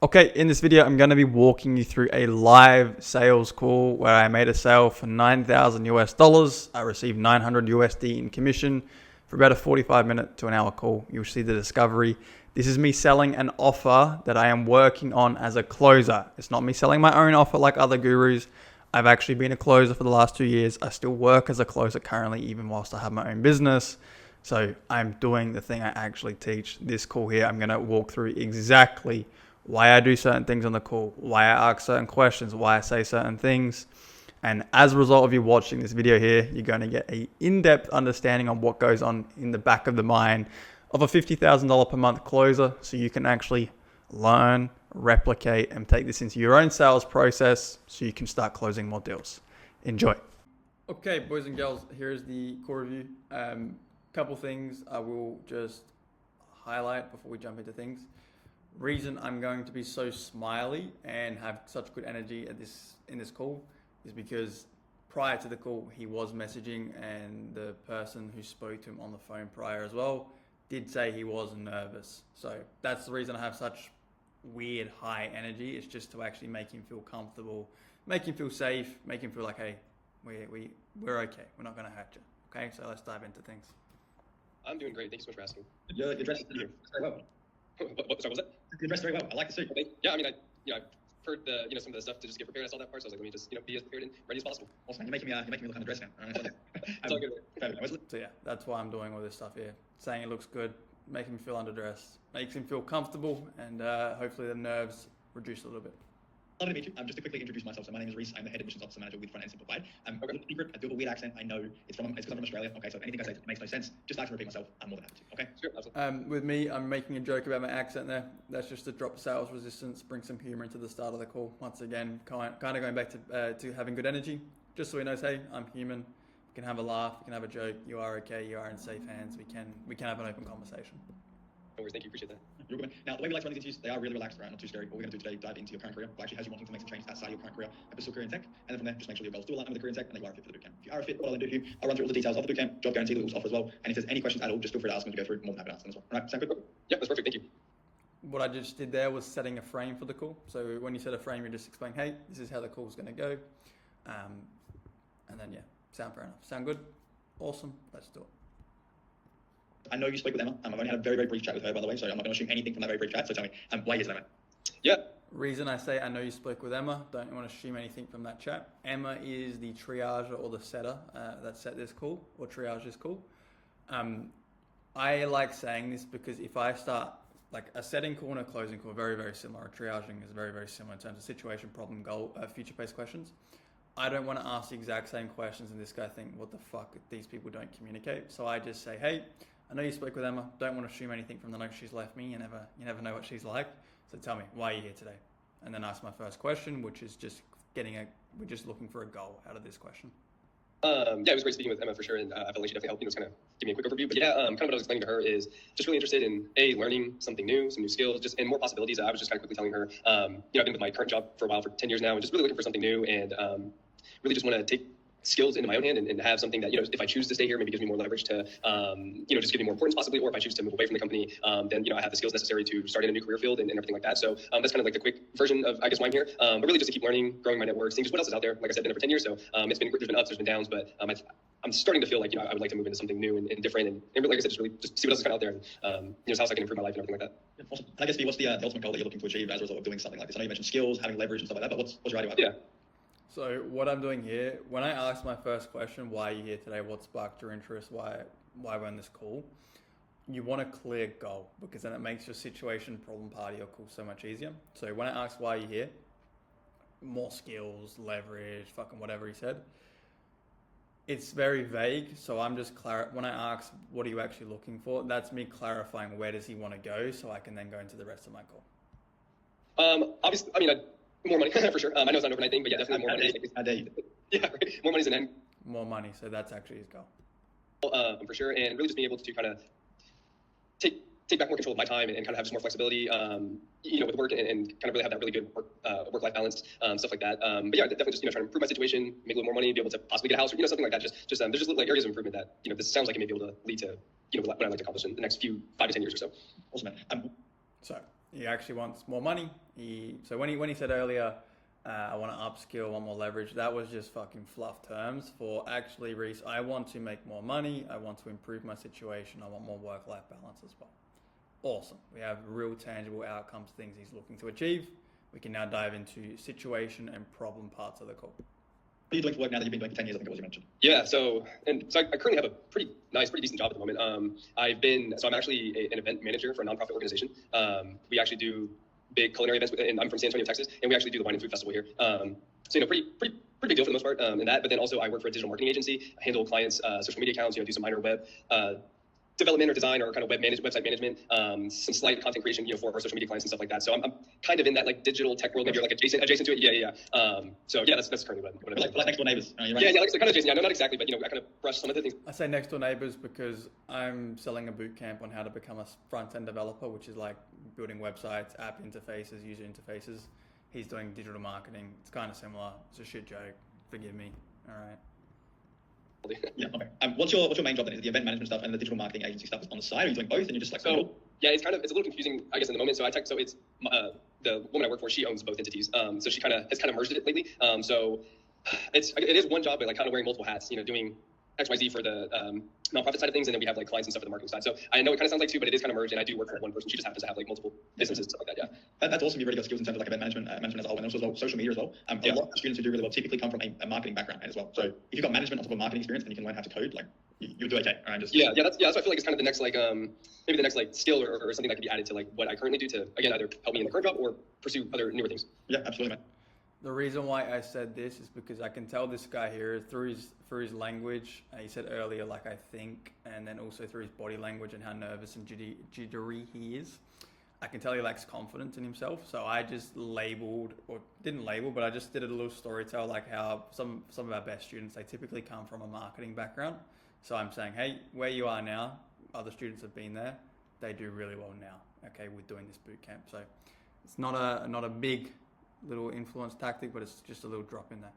Okay, in this video, I'm going to be walking you through a live sales call where I made a sale for 9,000 US dollars. I received 900 USD in commission for about a 45-minute to an hour call. You'll see the discovery. This is me selling an offer that I am working on as a closer. It's not me selling my own offer like other gurus. I've actually been a closer for the last 2 years. I still work as a closer currently, even whilst I have my own business. So I'm doing the thing I actually teach. This call here, I'm going to walk through exactly why I do certain things on the call, why I ask certain questions, why I say certain things. And as a result of you watching this video here, you're going to get an in-depth understanding on what goes on in the back of the mind of a $50,000 per month closer, so you can actually learn, replicate, and take this into your own sales process so you can start closing more deals. Enjoy. Okay, boys and girls, here's the call review. Couple things I will just highlight before we jump into things. Reason I'm going to be so smiley and have such good energy in this call is because prior to the call he was messaging, and the person who spoke to him on the phone prior as well did say he was nervous. So that's the reason I have such weird high energy. It's just to actually make him feel comfortable, make him feel safe, make him feel like, hey, we're okay, we're not going to hurt you. Okay, so let's dive into things. I'm doing great. Thank you so much for asking. You're dressed very well. Sorry, what was that? You're dressed very well. I like the suit. Okay. Yeah, I mean, I've heard some of the stuff to just get prepared. I saw that part, so I was like, let me just, be as prepared and ready as possible. Awesome, man. You're making me look undressed now. It's all good. So yeah, that's why I'm doing all this stuff here. Saying it looks good, making him feel underdressed, makes him feel comfortable, and hopefully the nerves reduce a little bit. Lovely to meet you. Just to quickly introduce myself. So my name is Reese. I'm the head admissions officer manager with Front End Simplified. Okay. Secret, I do have a weird accent. I know it's because I'm from Australia. Okay, so if anything I say makes no sense, just ask me to repeat myself. I'm more than happy to. Okay. Sure, absolutely. With me, I'm making a joke about my accent there. That's just to drop sales resistance, bring some humor into the start of the call. Once again, kind of going back to having good energy, just so he knows, hey, I'm human. We can have a laugh, we can have a joke. You are okay. You are in safe hands. We can have an open conversation. No worries. Thank you. Appreciate that. You're good, man. Now, the way we like to run these interviews, they are really relaxed, right? Not too scary. What we're going to do today, dive into your current career. What actually has you wanting to make some change outside your current career, and pursue a career in tech. And then from there, just make sure your goals do align with the career in tech, and that you are a fit for the bootcamp. If you are a fit, what I'll then do here, I'll run through all the details of the bootcamp, job guarantee that we will offer as well. And if there's any questions at all, just feel free to ask them as we go through. More than happy to answer them as well. All right, sound good? Yeah, that's perfect. Thank you. What I just did there was setting a frame for the call. So when you set a frame, you just explain, hey, this is how the call is going to go. And then, yeah, sound fair enough. Sound good? Awesome. Let's do it. I know you spoke with Emma. I've only had a very, very brief chat with her, by the way, so I'm not going to assume anything from that very brief chat. So tell me, why is that, Emma? Yeah. Reason I say I know you spoke with Emma, don't want to assume anything from that chat. Emma is the triager or the setter that set this call or triage this call. I like saying this because if I start, like a setting call and a closing call, very, very similar. Triaging is very, very similar in terms of situation, problem, goal, future-based questions. I don't want to ask the exact same questions and this guy think, what the fuck, these people don't communicate. So I just say, hey, I know you spoke with Emma. Don't want to assume anything from the notes she's left me. You never know what she's like. So tell me, why are you here today? And then ask my first question, which is just we're just looking for a goal out of this question. Yeah, it was great speaking with Emma for sure, and I felt like she definitely helped, just kind of give me a quick overview. But yeah, kind of what I was explaining to her is just really interested in learning something new, some new skills, and more possibilities. I was just kind of quickly telling her, I've been with my current job for a while, for 10 years now, and just really looking for something new, and really just want to take skills into my own hand and have something that, if I choose to stay here, maybe gives me more leverage to, just give me more importance possibly, or if I choose to move away from the company, then, I have the skills necessary to start in a new career field and everything like that. So that's kind of like the quick version of, I guess, why I'm here. But really just to keep learning, growing my network, seeing just what else is out there. Like I said, been there for 10 years. So there's been ups, there's been downs, but I'm starting to feel like, I would like to move into something new and different. And like I said, just see what else is kind of out there and, how else I can improve my life and everything like that. Yeah, awesome. And I guess, what's the ultimate goal that you're looking to achieve as a result of doing something like this? I know you mentioned skills, having leverage and stuff like that, but what's your idea? Yeah. So what I'm doing here, when I asked my first question, why are you here today? What sparked your interest? Why we're on this call? You want a clear goal because then it makes your situation, problem, part of your call so much easier. So when I asked why are you here, more skills, leverage, fucking whatever he said, it's very vague. So I'm just when I ask what are you actually looking for, that's me clarifying where does he want to go so I can then go into the rest of my call. Obviously, more money for sure. I know it's not an overnight thing, but yeah, definitely more money. Yeah, right. More money is an end. More money, so that's actually his goal. For sure, and really just being able to kind of take back more control of my time and kind of have just more flexibility, with work and kind of really have that really good work-life balance, stuff like that. But yeah, definitely just, trying to improve my situation, make a little more money, be able to possibly get a house or, something like that. Just there's just little areas of improvement that, this sounds like it may be able to lead to, what I'd like to accomplish in the next 5 to 10 years or so. Awesome, man. So He actually wants more money. So when he said earlier, I want to upskill, I want more leverage, that was just fucking fluff terms for actually, Reese, I want to make more money, I want to improve my situation, I want more work-life balance as well. Awesome. We have real tangible outcomes, things he's looking to achieve. We can now dive into situation and problem parts of the call. What are you doing for work now that you've been doing for 10 years, I think it was you mentioned? Yeah, so I currently have a pretty decent job at the moment. I'm actually an event manager for a nonprofit organization. We actually do big culinary events, and I'm from San Antonio, Texas, and we actually do the Wine and Food Festival here. So pretty big deal for the most part in that. But then also I work for a digital marketing agency, I handle clients' social media accounts, do some minor web development or design or kind of website management, some slight content creation, for our social media clients and stuff like that. So I'm kind of in that like digital tech world, maybe like adjacent to it. Yeah. So yeah, that's currently what I'm doing. Like next door neighbors. Yeah, like kind of adjacent. Yeah, no, not exactly, but I kind of brush some of the things. I say next door neighbors because I'm selling a boot camp on how to become a front-end developer, which is like building websites, app interfaces, user interfaces. He's doing digital marketing. It's kind of similar. It's a shit joke. Forgive me. All right. Yeah. Okay. What's your main job then? Is it the event management stuff and the digital marketing agency stuff on the side? Or are you doing both and you're just like so? Yeah, it's a little confusing, I guess, in the moment. So it's the woman I work for. She owns both entities. So she has merged it lately. So it is one job, but like kind of wearing multiple hats. Doing XYZ for the nonprofit side of things, and then we have like clients and stuff for the marketing side. So I know it kind of sounds like two, but it is kind of merged, and I do work for one person. She just happens to have like multiple businesses and stuff like that. Yeah, that's awesome. You've really got skills in terms of like event management as a whole, and also social media as well. A lot of students who do really well typically come from a marketing background as well. So if you've got management on top of marketing experience, then you can learn how to code. Like you'll do okay. Right? That's what I feel like is kind of the next like maybe the next like skill or something that could be added to like what I currently do to again either help me in the current job or pursue other newer things. Yeah, absolutely, man. The reason why I said this is because I can tell this guy here through his language. He said earlier, like I think, and then also through his body language and how nervous and jittery he is. I can tell he lacks confidence in himself. So I just but I just did a little story tell like how some of our best students, they typically come from a marketing background. So I'm saying, hey, where you are now, other students have been there. They do really well now. Okay, we're doing this boot camp. So it's not a big little influence tactic, but it's just a little drop in there.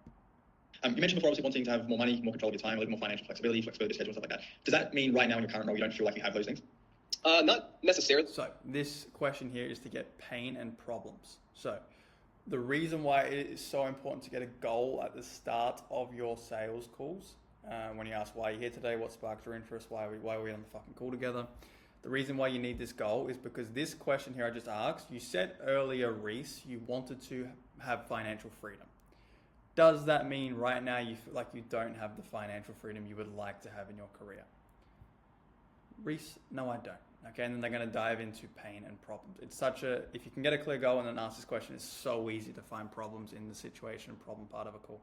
You mentioned before obviously wanting to have more money, more control of your time, a little more financial flexibility of schedule and stuff like that. Does that mean right now in your current role you don't feel like you have those things? Not necessarily. So this question here is to get pain and problems. So the reason why it is so important to get a goal at the start of your sales calls, when you ask why you're here today, what sparked your interest, why are we on the fucking call together? The reason why you need this goal is because this question here I just asked, you said earlier, Reese, you wanted to have financial freedom. Does that mean right now you feel like you don't have the financial freedom you would like to have in your career? Reese, no, I don't. Okay, and then they're going to dive into pain and problems. It's if you can get a clear goal and then ask this question, it's so easy to find problems in the situation problem part of a call.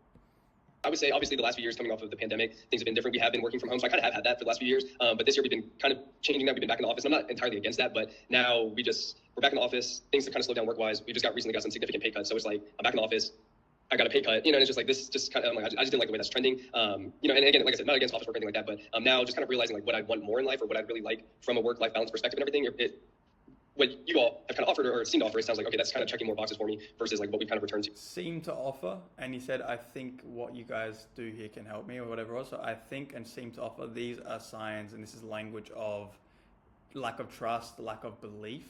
I would say, obviously, the last few years coming off of the pandemic, things have been different. We have been working from home, so I kind of have had that for the last few years. But this year, we've been kind of changing that. We've been back in the office. I'm not entirely against that, but now we're back in the office. Things have kind of slowed down work-wise. We just recently got some significant pay cuts. So it's like, I'm back in the office. I got a pay cut, and it's just like this. Just kind of, I just didn't like the way that's trending. And again, like I said, not against office work or anything like that, but now just kind of realizing like what I want more in life or what I'd really like from a work-life balance perspective and everything. What you all have kind of offered or seem to offer, it sounds like, okay, that's kind of checking more boxes for me versus like what we kind of returned to. Seem to offer, and he said, I think what you guys do here can help me or whatever else. So I think and seem to offer, these are signs, and this is language of lack of trust, lack of belief.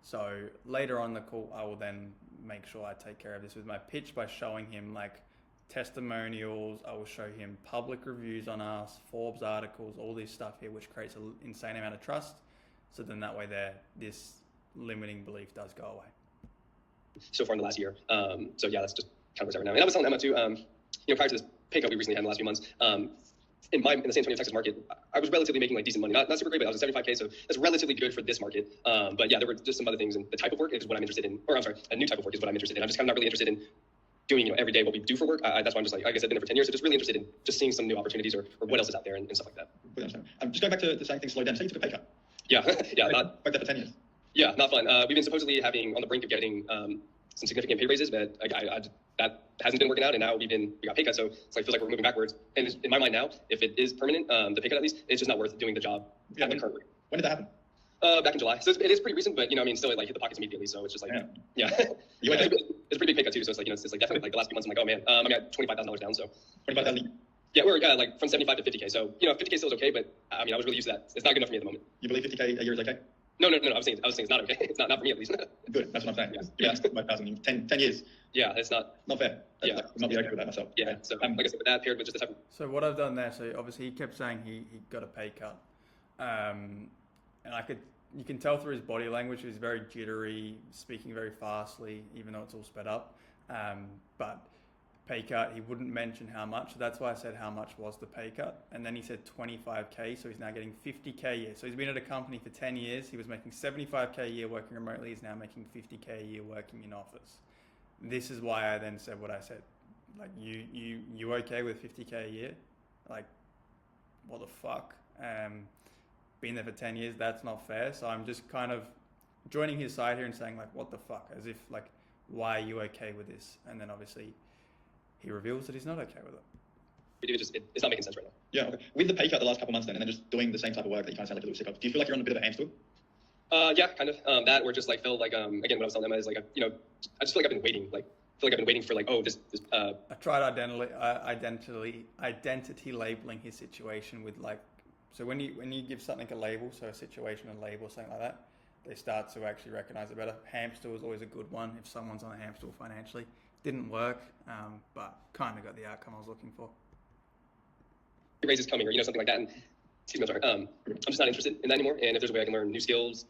So later on the call, I will then make sure I take care of this with my pitch by showing him like testimonials. I will show him public reviews on us, Forbes articles, all this stuff here, which creates an insane amount of trust. So then that way this limiting belief does go away. So far in the last year. So yeah, that's just kind of where it's at right now. And I was telling Emma too, prior to this pay cut we recently had in the last few months, in the San Antonio, Texas market, I was relatively making like decent money. Not super great, but I was at 75K, so that's relatively good for this market. But yeah, there were just some other things, and the type of work is what I'm interested in. Or I'm sorry, a new type of work is what I'm interested in. I'm just kind of not really interested in doing every day what we do for work. That's why I'm just like I said, been there for 10 years, so just really interested in just seeing some new opportunities or what else is out there and stuff like that. I'm just going back to saying things slow down. Say you took a pay cut. Yeah, yeah, back there for 10 years. Yeah, not fun. We've been supposedly on the brink of getting some significant pay raises, but that hasn't been working out, and now we got pay cuts, so it's like feels like we're moving backwards. And in my mind now, if it is permanent, the pay cut at least, it's just not worth doing the job at the current rate. When did that happen? Back in July, so it is pretty recent, but still it like hit the pockets immediately. So it's just like yeah. It's a pretty big pay cut too. So it's like it's like definitely like the last few months I'm like, oh man, I'm at $25,000 down. So 25,000. Yeah, we're like from 75 to 50K. So 50K still is okay, but I was really used to that. It's not good enough for me at the moment. You believe 50K a year is okay? No. I was saying it's not okay. It's not for me at least. Good. That's what I'm saying. Yeah. My 10 years. Yeah, it's not fair. Yeah. I'm not be okay with that myself. Yeah. So like I said, with that paired with just the type of So what I've done there, so obviously he kept saying he got a pay cut, and you can tell through his body language he's very jittery, speaking very fastly, even though it's all sped up. But pay cut, he wouldn't mention how much. So that's why I said how much was the pay cut, and then he said 25K. So he's now getting 50K a year. So he's been at a company for 10 years. He was making 75K a year working remotely. He's now making 50K a year working in office. This is why I then said what I said. Like, you okay with 50K a year? Like, what the fuck? Been there for 10 years, that's not fair. So I'm just kind of joining his side here and saying, like, what the fuck? As if, like, why are you okay with this? And then obviously he reveals that he's not okay with it. it's not making sense right now. Yeah. Okay. With the pay cut the last couple of months then, and then just doing the same type of work that you kind of sound like a little sick of, do you feel like you're on a bit of a hamster? Yeah, kind of. That or just like felt like again what I was telling them is like I just feel like I've been waiting. Like I feel like I've been waiting for like this. I tried identity labeling his situation with like, so when you give something a label, so a situation a label, something like that, they start to actually recognize it better. Hamster was always a good one if someone's on a hamster financially. Didn't work, but kind of got the outcome I was looking for. Raise is coming, or something like that. And excuse me, I'm sorry. I'm just not interested in that anymore. And if there's a way I can learn new skills,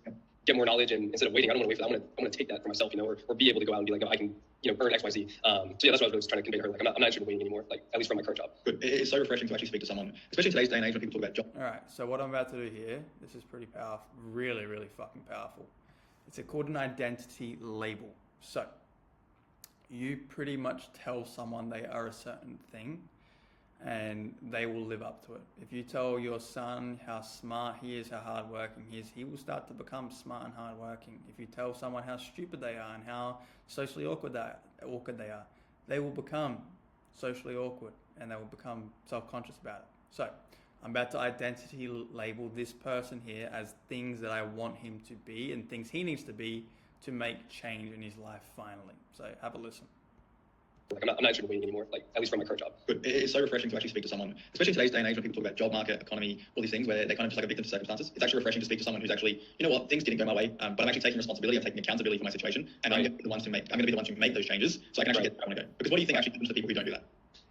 get more knowledge, and instead of waiting, I don't want to wait for that. I want to take that for myself, or be able to go out and be like, oh, I can, earn X, Y, Z. So yeah, that's what I was trying to convey to her. Like, I'm not interested in waiting anymore. Like, at least for my current job. Good. It's so refreshing to actually speak to someone, especially in today's day and age when people talk about job. All right. So what I'm about to do here, this is pretty powerful. Really, really fucking powerful. It's called an identity label. So you pretty much tell someone they are a certain thing, and they will live up to it. If you tell your son how smart he is, how hardworking he is, he will start to become smart and hardworking. If you tell someone how stupid they are and how socially awkward they are, they will become socially awkward and they will become self-conscious about it. So I'm about to identity label this person here as things that I want him to be and things he needs to be to make change in his life finally. So have a listen. Like I'm not interested in waiting anymore, like at least for my current job. Good. It's so refreshing to actually speak to someone, especially in today's day and age when people talk about job market, economy, all these things where they're kind of just like a victim to circumstances. It's actually refreshing to speak to someone who's actually, you know what, things didn't go my way, but I'm actually taking responsibility, I'm taking accountability for my situation, and I'm going to be the ones who make those changes, so I can actually get where I want to go. Because what do you think actually happens to people who don't do that?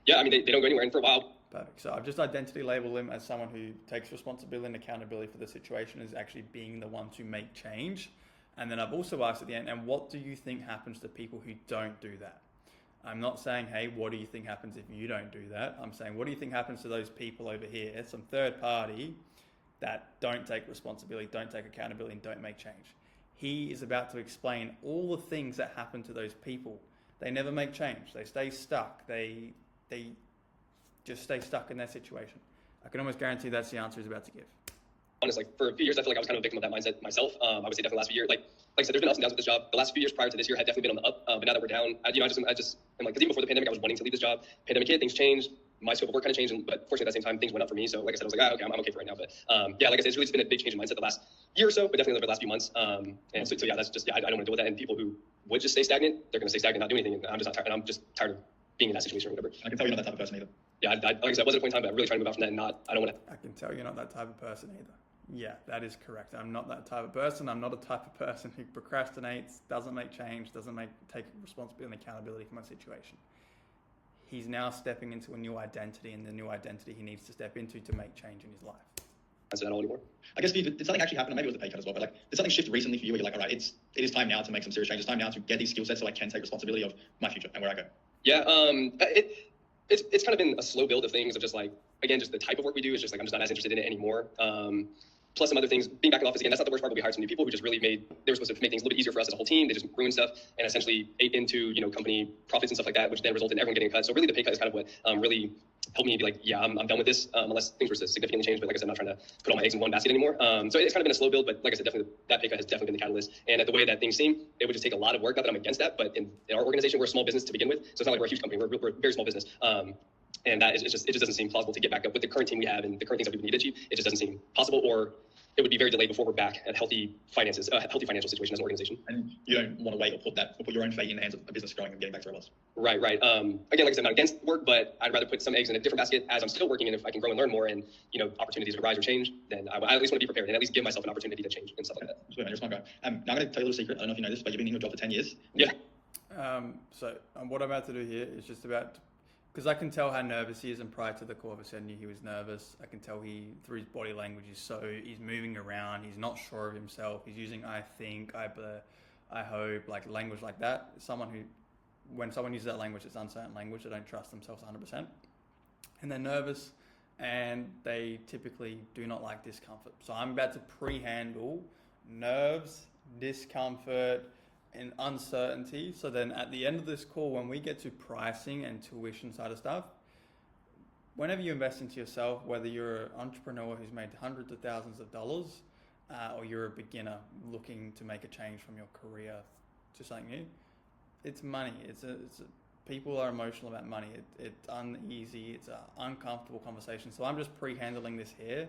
Yeah, I mean, they don't go anywhere, and for a while. Perfect. So I've just identity labeled him as someone who takes responsibility and accountability for the situation, is actually being the one to make change. And then I've also asked at the end, and what do you think happens to people who don't do that? I'm not saying, hey, what do you think happens if you don't do that? I'm saying, what do you think happens to those people over here, some third party that don't take responsibility, don't take accountability, and don't make change? He is about to explain all the things that happen to those people. They never make change. They stay stuck. They just stay stuck in their situation. I can almost guarantee that's the answer he's about to give. Honestly, like for a few years, I feel like I was kind of a victim of that mindset myself. I would say definitely last few years, like I said, there's been ups and downs with this job. The last few years prior to this year had definitely been on the up, but now that we're down, I just am like, because even before the pandemic, I was wanting to leave this job. Pandemic hit, things changed. My scope of work kind of changed, but fortunately at the same time, things went up for me. So like I said, I was like, okay, I'm okay for right now. But yeah, like I said, it's really been a big change in mindset the last year or so, but definitely over the last few months. And so yeah, that's just, yeah, I don't want to deal with that. And people who would just stay stagnant, they're going to stay stagnant, not do anything. And I'm just not tired. And I'm just tired of being in that situation or whatever. I can tell you're not that type of person either. Yeah, like I said, I wasn't a point in time, but I'm really trying to move out from that. And I don't want to. I can tell you're not that type of person either. Yeah, that is correct. I'm not that type of person. I'm not a type of person who procrastinates, doesn't make change, doesn't take responsibility and accountability for my situation. He's now stepping into a new identity, and the new identity he needs to step into to make change in his life. That's not all anymore. I guess did something actually happen? Maybe it was the pay cut as well, but like did something shift recently for you where you're like, all right, it is time now to make some serious change. It's time now to get these skill sets so I can take responsibility of my future and where I go. Yeah, it's kind of been a slow build of things of just like, again, just the type of work we do is just like, I'm just not as interested in it anymore. Plus some other things, being back in office again, that's not the worst part, but we hired some new people who just really they were supposed to make things a little bit easier for us as a whole team. They just ruined stuff and essentially ate into, company profits and stuff like that, which then resulted in everyone getting cut. So really the pay cut is kind of what really helped me be like, yeah, I'm done with this, unless things were to significantly change. But like I said, I'm not trying to put all my eggs in one basket anymore. So it's kind of been a slow build, but like I said, definitely that pay cut has definitely been the catalyst. And at the way that things seem, it would just take a lot of work. Not that I'm against that, but in our organization, we're a small business to begin with. So it's not like we're a huge company. We're a very small business. And that is, it just doesn't seem plausible to get back up with the current team we have and the current things that we need to achieve. It just doesn't seem possible or it would be very delayed before we're back at healthy finances, healthy financial situation as an organization. And you don't want to wait or put your own fate in the hands of a business growing and getting back to where it was. Right. Again, like I said, I'm not against work, but I'd rather put some eggs in a different basket as I'm still working. And if I can grow and learn more and, opportunities to rise or change, then I at least want to be prepared and at least give myself an opportunity to change and stuff like that. Absolutely, man. Just want to go. Now I'm going to tell you a little secret. I don't know if you know this, but you've been in your job for 10 years. Yeah. So what I'm about to do here is just about, because I can tell how nervous he is, and prior to the call, I knew he was nervous. I can tell through his body language, he's moving around, he's not sure of himself, he's using I think, I hope, like language like that. When someone uses that language, it's uncertain language, they don't trust themselves 100%. And they're nervous, and they typically do not like discomfort. So I'm about to pre-handle nerves, discomfort, and uncertainty. So then at the end of this call, when we get to pricing and tuition side of stuff, whenever you invest into yourself, whether you're an entrepreneur who's made hundreds of thousands of dollars, or you're a beginner looking to make a change from your career to something new, it's money. People are emotional about money. It's uneasy. It's an uncomfortable conversation. So I'm just pre-handling this here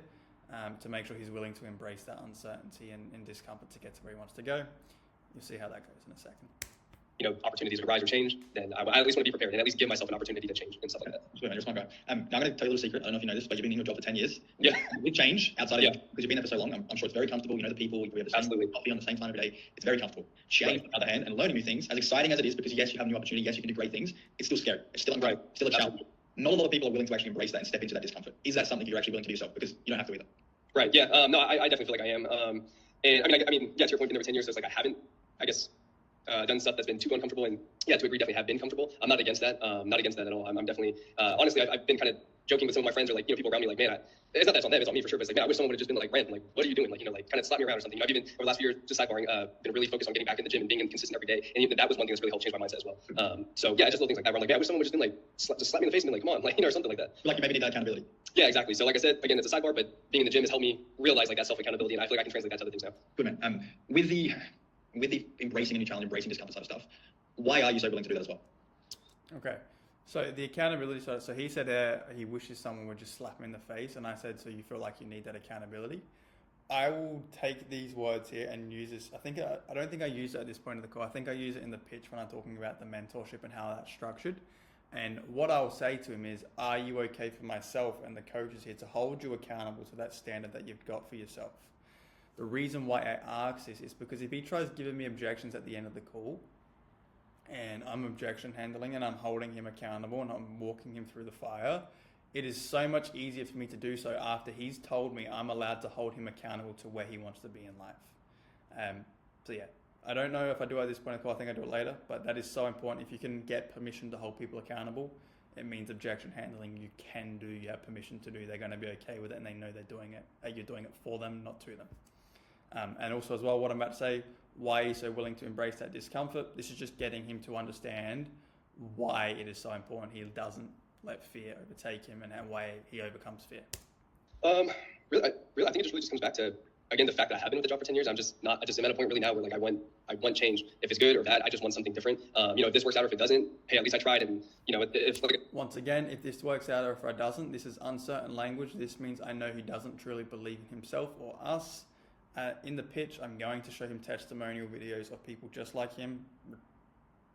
to make sure he's willing to embrace that uncertainty and discomfort to get to where he wants to go. You'll see how that goes in a second. Opportunities to rise or change, then I at least want to be prepared and at least give myself an opportunity to change and stuff like that. I just want to go. Now I'm going to tell you a little secret. I don't know if you know this, but you've been in your job for 10 years. Yeah. With change outside of it, because you've been there for so long, I'm sure it's very comfortable. You know the people, we have the same coffee on the same time every day. It's very comfortable. Change, on the other hand, and learning new things, as exciting as it is, because yes, you have a new opportunity, yes, you can do great things, it's still scary. It's still uncomfortable. It's still a challenge. Not a lot of people are willing to actually embrace that and step into that discomfort. Is that something you're actually willing to do yourself? Because you don't have to either. Right. Yeah. No, I definitely feel like I am. And I mean, to your point, been there for 10 years, so it's like I haven't, done stuff that's been too uncomfortable, and to a degree definitely have been comfortable. I'm not against that. Not against that at all. I'm definitely, honestly, I've been kind of joking with some of my friends or people around me, like, man, it's not that it's on them, it's on me for sure, but it's like, man, I wish someone would have just been like, random, like, what are you doing? Like, kind of slap me around or something. I've even, over the last few years, just sidebarring, been really focused on getting back in the gym and being consistent every day. And even that was one thing that's really helped change my mindset as well. So yeah, just little things like that where I'm like, man, I wish someone would just been like, just slap me in the face and be like, come on, or something like that. Like you maybe need that accountability. Yeah, exactly. So like I said, again, it's a sidebar, but being in the gym has helped me realize like that self-accountability, and I feel like I can translate that to other things now. Good, man. With the embracing a new challenge, embracing discomfort side of stuff, why are you so willing to do that as well? Okay. So the accountability side, so he said he wishes someone would just slap him in the face, and I said, so you feel like you need that accountability? I will take these words here and use this. I don't think I use it at this point of the call. I think I use it in the pitch when I'm talking about the mentorship and how that's structured. And what I'll say to him is, are you okay for myself and the coaches here to hold you accountable to that standard that you've got for yourself? The reason why I ask this is because if he tries giving me objections at the end of the call, and I'm objection handling and I'm holding him accountable and I'm walking him through the fire, it is so much easier for me to do so after he's told me I'm allowed to hold him accountable to where he wants to be in life. So yeah, I don't know if I do it at this point of the call. I think I do it later, but that is so important. If you can get permission to hold people accountable, it means objection handling you can do, you have permission to do, they're going to be okay with it, and they know they're doing it. You're doing it for them, not to them. And also as well, what I'm about to say, why he's so willing to embrace that discomfort. This is just getting him to understand why it is so important he doesn't let fear overtake him and why he overcomes fear. Really, I think it just comes back to, again, the fact that I have been with the job for 10 years. I just am at a point really now where like I want change. If it's good or bad, I just want something different. If this works out or if it doesn't, hey, at least I tried. And if once again, if this works out or if it doesn't, this is uncertain language. This means I know he doesn't truly believe in himself or us. In the pitch, I'm going to show him testimonial videos of people just like him,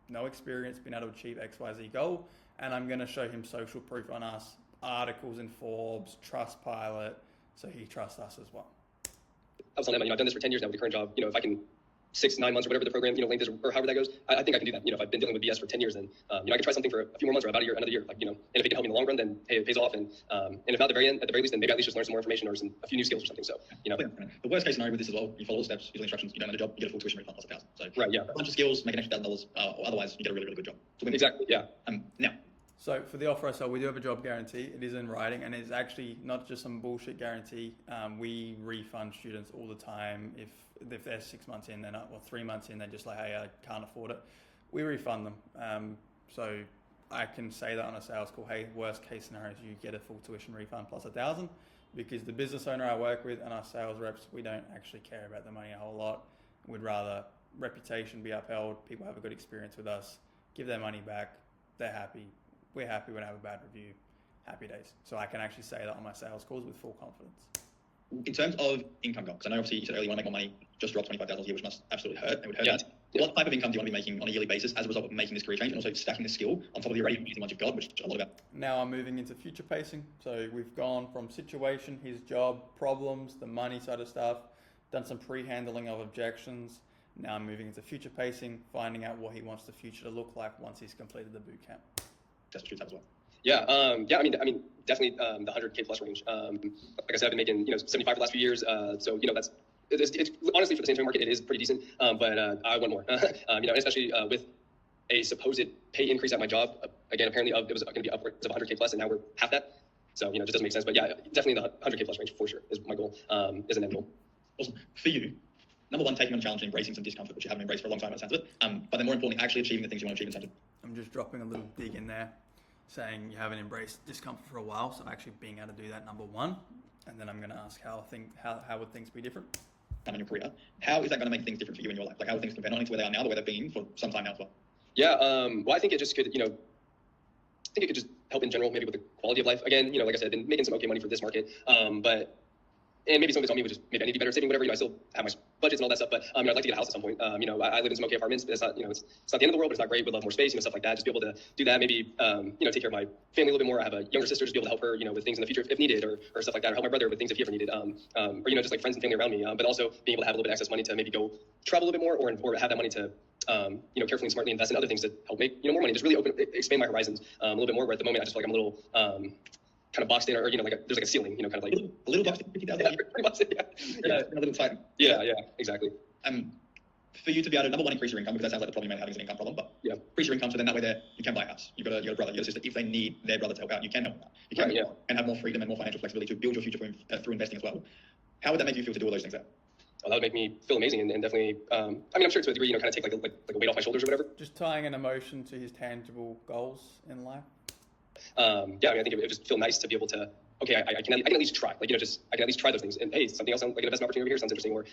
no experience, been able to achieve XYZ goal, and I'm going to show him social proof on us, articles in Forbes, Trustpilot, so he trusts us as well. I was telling Emma, I've done this for 10 years now with the current job. If I can 6-9 months or whatever the program length is or however that goes, I think I can do that. If I've been dealing with BS for 10 years, then I can try something for a few more months or about a year, another year. And if it can help me in the long run, then hey, it pays off. And if not at the very least, then maybe at least just learn some more information or a few new skills or something. So the worst case scenario with this as well, you follow the steps, you follow instructions, you don't know the job, you get a full tuition refund plus $1,000. So right, yeah, a bunch of skills, make an extra $1,000, or otherwise you get a really, really good job. So exactly, yeah. Now. So for the offer, we do have a job guarantee. It is in writing, and it's actually not just some bullshit guarantee. We refund students all the time. If they're 6 months in, they're not, or 3 months in, they're just like, hey, I can't afford it. We refund them. So I can say that on a sales call, hey, worst case scenario is you get a full tuition refund plus $1,000, because the business owner I work with and our sales reps, we don't actually care about the money a whole lot. We'd rather reputation be upheld, people have a good experience with us, give their money back, they're happy. We're happy when I have a bad review, happy days. So I can actually say that on my sales calls with full confidence. In terms of income goals, I know obviously you said earlier you want to make more money, just drop $25,000 a year, which must absolutely hurt. It would hurt. Yeah. Yeah. What type of income do you want to be making on a yearly basis as a result of making this career change and also stacking this skill on top of the already amazing ones you've got, which is a lot about? Now I'm moving into future pacing. So we've gone from situation, his job, problems, the money side of stuff, done some pre-handling of objections. Now I'm moving into future pacing, finding out what he wants the future to look like once he's completed the boot camp. That's what you have as well. Yeah, I mean, definitely the 100K plus range. Like I said, I've been making 75 for the last few years. So it's honestly for the San Antonio market, it is pretty decent. But I want more. Especially with a supposed pay increase at my job. Again, apparently it was going to be upwards of 100K plus, and now we're half that. So it just doesn't make sense. But yeah, definitely the 100K plus range for sure is my goal. Is an end goal. Awesome. For you, number one, taking on a challenge and embracing some discomfort, which you haven't embraced for a long time, by the sounds of it. But then more importantly, actually achieving the things you want to achieve in terms of. I'm just dropping a little dig in there, saying you haven't embraced discomfort for a while, so actually being able to do that, number one, and then I'm going to ask how would things be different? In your career, how is that going to make things different for you in your life? Like how would things compare not only to where they are now, but where they've been for some time now as well? Yeah, well, I think it just could, I think it could just help in general, maybe with the quality of life. Again, like I said, I've been making some okay money for this market, and maybe some of it's on me, which is maybe I need to be better at saving, whatever. I still have my budgets and all that stuff, but I'd like to get a house at some point. I live in some okay apartments, but it's not, it's not the end of the world, but it's not great. Would love more space, stuff like that. Just be able to do that. Maybe, take care of my family a little bit more. I have a younger sister, just be able to help her, with things in the future if needed, or stuff like that, or help my brother with things if he ever needed, or just like friends and family around me. But also being able to have a little bit of excess money to maybe go travel a little bit more, or have that money to, carefully and smartly invest in other things to help make, more money. Just really expand my horizons a little bit more. Where at the moment I just feel like I'm a little, kind of boxed in, or there's like a ceiling, kind of like a little boxed in, 50,000. Yeah, pretty much. Yeah. A little tight. Yeah, exactly. For you to be able to, number one, increase your income, because that sounds like the problem you may have is an income problem, but yeah, increase your income so then that way there you can buy a house. You've got a brother, you got a sister. If they need their brother to help out, you can help them out. You can help and have more freedom and more financial flexibility to build your future through investing as well. How would that make you feel to do all those things there? Well, that would make me feel amazing, and definitely, I'm sure to a degree, kind of take like a weight off my shoulders or whatever. Just tying an emotion to his tangible goals in life. I think it would just feel nice to be able to, okay, I can at least try, I can at least try those things. And hey, something else, like an investment opportunity over here sounds interesting, or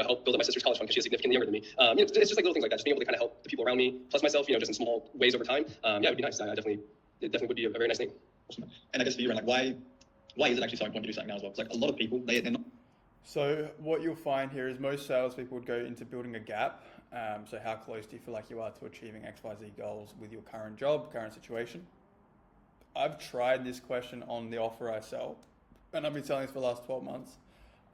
help build up my sister's college fund because she's significantly younger than me. It's just like little things like that, just being able to kind of help the people around me, plus myself, just in small ways over time. It would be nice. It definitely would be a very nice thing. Awesome. And I guess for you, why is it actually so important to do something now as well? Because a lot of people, they're not. So what you'll find here is most salespeople would go into building a gap. So how close do you feel like you are to achieving XYZ goals with your current job, current situation? I've tried this question on the offer I sell, and I've been selling this for the last 12 months.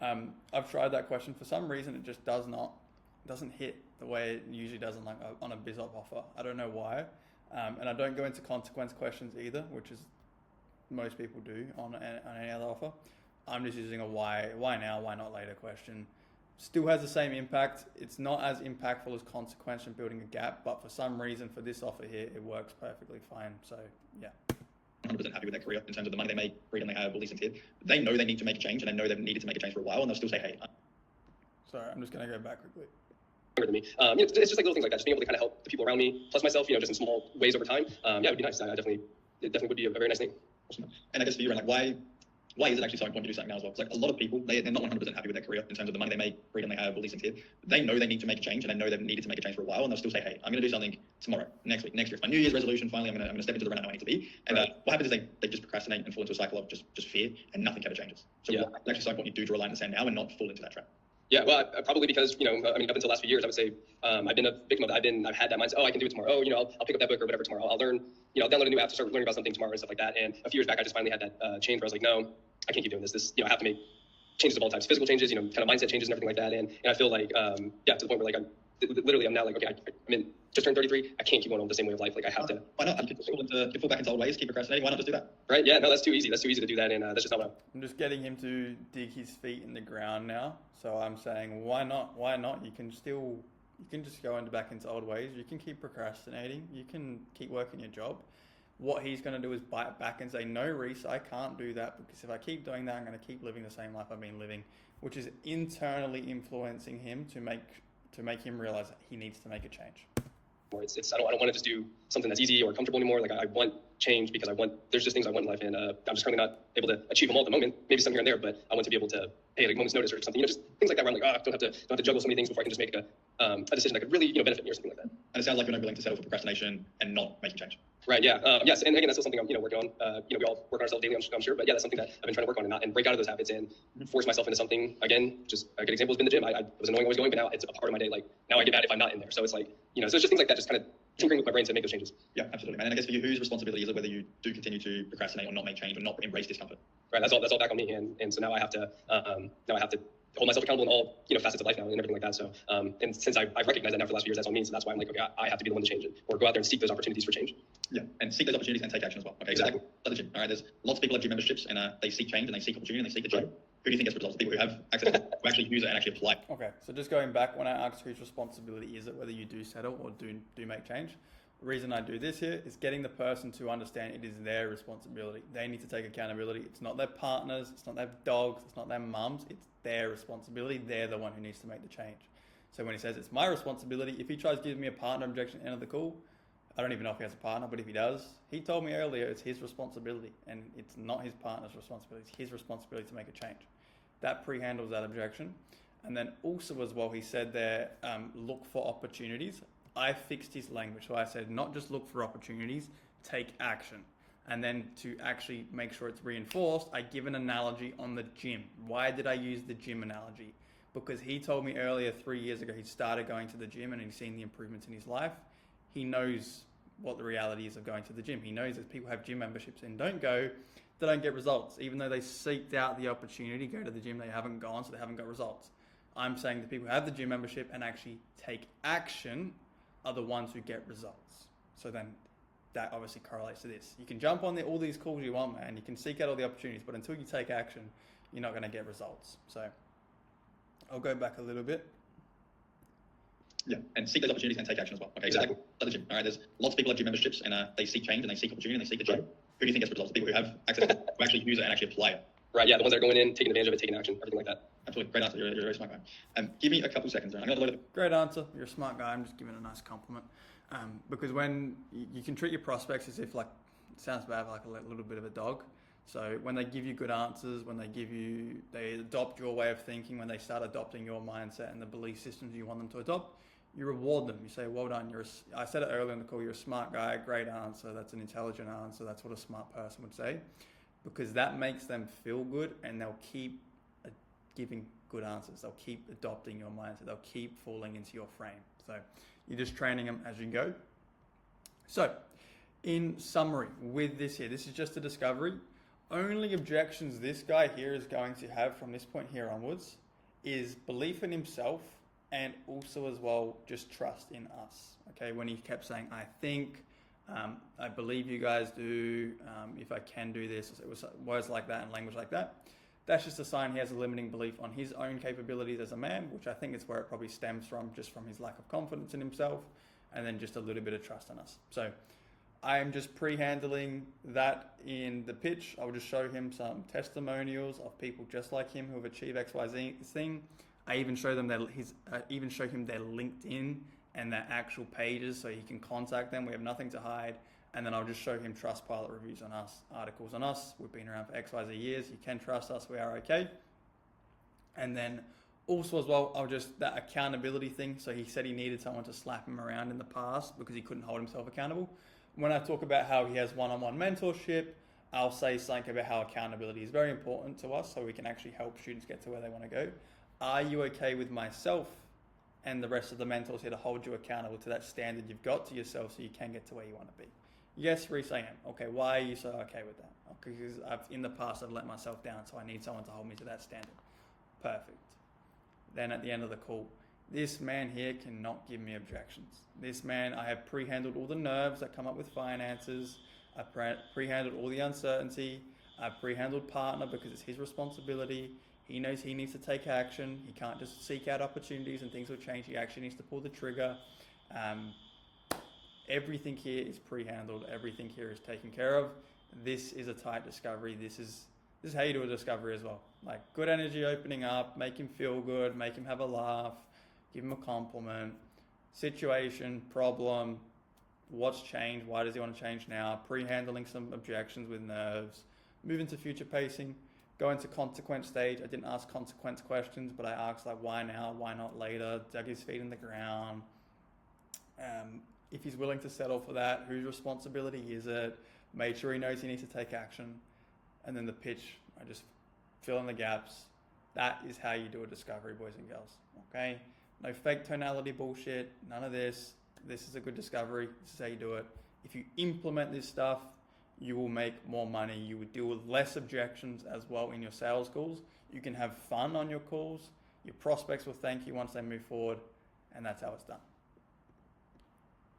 I've tried that question. For some reason, it just doesn't hit the way it usually does on a BizOp offer. I don't know why. And I don't go into consequence questions either, which is most people do on any other offer. I'm just using a why now, why not later question. Still has the same impact. It's not as impactful as consequence and building a gap, but for some reason for this offer here, it works perfectly fine. So yeah. 100% happy with their career in terms of the money they make, freedom they have, all these things here. They know they need to make a change, and they know they've needed to make a change for a while, and they'll still say, hey. Sorry, I'm just going to go back quickly. Than me. It's just like little things like that, just being able to kind of help the people around me, plus myself, just in small ways over time. It would be nice. It definitely would be a very nice thing. Awesome. And I guess for you, why is it actually so important to do something now as well? Because a lot of people, they're not 100% happy with their career in terms of the money they make, freedom they have, all these things here. They know they need to make a change, and they know they've needed to make a change for a while, and they'll still say, hey, I'm going to do something tomorrow, next week, next year. It's my New Year's resolution. Finally, I'm going to step into the run I know I need to be. And what happens is they just procrastinate and fall into a cycle of just fear, and nothing ever changes. So it's actually so important you do draw a line in the sand now and not fall into that trap. Yeah, well, probably because, up until the last few years, I would say I've been a victim of that. I've had that mindset, I can do it tomorrow. I'll pick up that book or whatever tomorrow. I'll learn, download a new app to start learning about something tomorrow and stuff like that. And a few years back, I just finally had that change where I was like, no, I can't keep doing this. I have to make changes of all types, physical changes, kind of mindset changes and everything like that. And I feel like, to the point where I'm now like, okay, just turned 33. I can't keep going on the same way of life. I have to. Why not? You can fall back into old ways, keep procrastinating. Why not just do that? Right? Yeah, no, that's too easy. That's too easy to do that. And that's just not what I'm just getting him to dig his feet in the ground now. So I'm saying, why not? Why not? You can just go back into old ways. You can keep procrastinating. You can keep working your job. What he's going to do is bite back and say, no, Reese, I can't do that, because if I keep doing that, I'm going to keep living the same life I've been living, which is internally influencing him to make him realize that he needs to make a change. I don't want to just do something that's easy or comfortable anymore. I want change because there's just things I want in life, and I'm just currently not able to achieve them all at the moment. Maybe some here and there, but I want to be able to pay a moment's notice or something. Just things like that where I'm like, don't have to juggle so many things before I can just make a decision that could really benefit me or something like that. And it sounds like you're not willing to settle for procrastination and not making change. Right. Yeah. Yes. And again, that's still something I'm, working on. We all work on ourselves daily, I'm sure. But yeah, that's something that I've been trying to work on and break out of those habits and force myself into something. Again, just a good example has been the gym. I was annoying always going, but now it's a part of my day. Like now I get mad if I'm not in there. So it's like, so it's just things like that, just kind of tinkering with my brain to make those changes. Yeah, absolutely. And I guess for you, whose responsibility is it whether you do continue to procrastinate or not make change or not embrace discomfort? Right. That's all back on me. And so now I have to, hold myself accountable in all, facets of life now and everything like that. So, and since I've recognized that now for the last few years, that's on me. So that's why I'm like, okay, I have to be the one to change it or go out there and seek those opportunities for change. Yeah. And seek those opportunities and take action as well. Okay. Exactly. So the gym. All right. There's lots of people have gym memberships and they seek change and they seek opportunity and they seek the gym. Who do you think gets results? People who have access to who actually use it and actually apply. Okay, so just going back, when I asked whose responsibility is it whether you do settle or do make change, the reason I do this here is getting the person to understand it is their responsibility. They need to take accountability. It's not their partners, it's not their dogs, it's not their mums, it's their responsibility. They're the one who needs to make the change. So when he says it's my responsibility, if he tries to give me a partner objection at the end of the call, I don't even know if he has a partner, but if he does, he told me earlier it's his responsibility and it's not his partner's responsibility. It's his responsibility to make a change. That pre-handles that objection. And then also as well, he said there, look for opportunities. I fixed his language. So I said, not just look for opportunities, take action. And then to actually make sure it's reinforced, I give an analogy on the gym. Why did I use the gym analogy? Because he told me earlier 3 years ago, he started going to the gym and he's seen the improvements in his life. He knows what the reality is of going to the gym. He knows that people have gym memberships and don't go, they don't get results. Even though they seeked out the opportunity to go to the gym, they haven't gone, so they haven't got results. I'm saying the people who have the gym membership and actually take action are the ones who get results. So then that obviously correlates to this. You can jump on all these calls you want, man. You can seek out all the opportunities, but until you take action, you're not going to get results. So I'll go back a little bit. Yeah, and seek those opportunities and take action as well. Okay, Exactly. So the gym. All right, there's lots of people have gym memberships and they seek change and they seek opportunity and they seek the gym. Who do you think gets results? The people who have access to who actually use it and actually apply it. Right. Yeah. The ones that are going in, taking advantage of it, taking action, everything like that. Absolutely. Great answer. You're a very smart guy. Give me a couple seconds. I'm going to load it. Great answer. You're a smart guy. I'm just giving a nice compliment. Because when you can treat your prospects as if, like, it sounds bad, like a little bit of a dog. So when they give you good answers, when they adopt your way of thinking, when they start adopting your mindset and the belief systems you want them to adopt, you reward them. You say, well done. I said it earlier in the call, you're a smart guy, great answer. That's an intelligent answer. That's what a smart person would say. Because that makes them feel good and they'll keep giving good answers. They'll keep adopting your mindset. They'll keep falling into your frame. So you're just training them as you go. So in summary, with this here, this is just a discovery. Only objections this guy here is going to have from this point here onwards is belief in himself and also as well just trust in us. Okay, when he kept saying, I think, I believe you guys do, if I can do this, it was words like that and language like that. That's just a sign he has a limiting belief on his own capabilities as a man, which I think is where it probably stems from, just from his lack of confidence in himself, and then just a little bit of trust in us. So I'm just pre-handling that in the pitch. I'll just show him some testimonials of people just like him who have achieved XYZ thing. I even show them even show him their LinkedIn and their actual pages so he can contact them. We have nothing to hide. And then I'll just show him Trustpilot reviews on us, articles on us. We've been around for XYZ years. You can trust us. We are okay. And then also as well, that accountability thing. So he said he needed someone to slap him around in the past because he couldn't hold himself accountable. When I talk about how he has one-on-one mentorship, I'll say something about how accountability is very important to us so we can actually help students get to where they want to go. Are you okay with myself and the rest of the mentors here to hold you accountable to that standard you've got to yourself so you can get to where you want to be? Yes, Reese, I am. Okay, why are you so okay with that? Because in the past I've let myself down, so I need someone to hold me to that standard. Perfect. Then at the end of the call, this man here cannot give me objections. This man, I have pre-handled all the nerves that come up with finances. I pre-handled all the uncertainty. I pre-handled partner because it's his responsibility. He knows he needs to take action. He can't just seek out opportunities and things will change. He actually needs to pull the trigger. Everything here is pre-handled. Everything here is taken care of. This is a tight discovery. This is how you do a discovery as well. Like good energy opening up, make him feel good, make him have a laugh, give him a compliment, situation, problem, what's changed, why does he want to change now, pre-handling some objections with nerves, move into future pacing, go into consequence stage. I didn't ask consequence questions, but I asked like why now, why not later, dug his feet in the ground, if he's willing to settle for that, whose responsibility is it, made sure he knows he needs to take action, and then the pitch, I just fill in the gaps. That is how you do a discovery, boys and girls, okay? No fake tonality bullshit, none of this. This is a good discovery, this is how you do it. If you implement this stuff, you will make more money. You would deal with less objections as well in your sales calls. You can have fun on your calls. Your prospects will thank you once they move forward, and that's how it's done.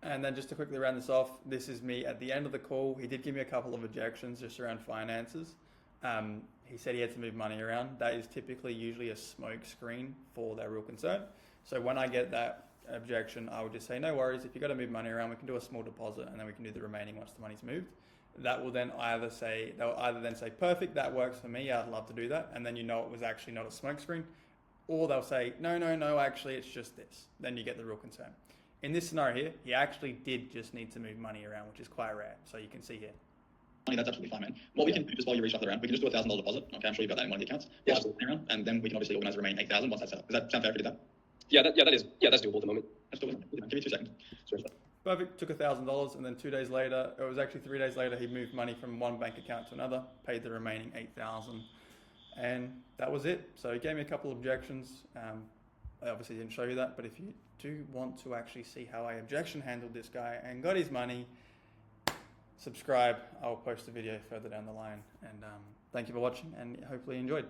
And then just to quickly round this off, this is me at the end of the call. He did give me a couple of objections just around finances. He said he had to move money around. That is typically usually a smoke screen for their real concern. So when I get that objection, I would just say, no worries, if you've got to move money around, we can do a small deposit and then we can do the remaining once the money's moved. That will then they'll either then say, perfect, that works for me, I'd love to do that. And then you know it was actually not a smoke screen. Or they'll say, no, actually it's just this. Then you get the real concern. In this scenario here, he actually did just need to move money around, which is quite rare. So you can see here. That's absolutely fine, man. What we can do just while you reach off the round, we can just do a $1,000 deposit. Okay, I'm sure you've got that in one of the accounts. Yeah. Around, and then we can obviously organize the remaining 8,000 once that's set up. Does that sound fair if you did that? That's doable at the moment. Let's do it. Give me 2 seconds. Sure. Perfect, took $1,000, and then 2 days later, it was actually 3 days later, he moved money from one bank account to another, paid the remaining 8,000, and that was it. So he gave me a couple of objections. I obviously didn't show you that, but if you do want to actually see how I objection handled this guy and got his money, subscribe. I'll post a video further down the line, and thank you for watching, and hopefully you enjoyed.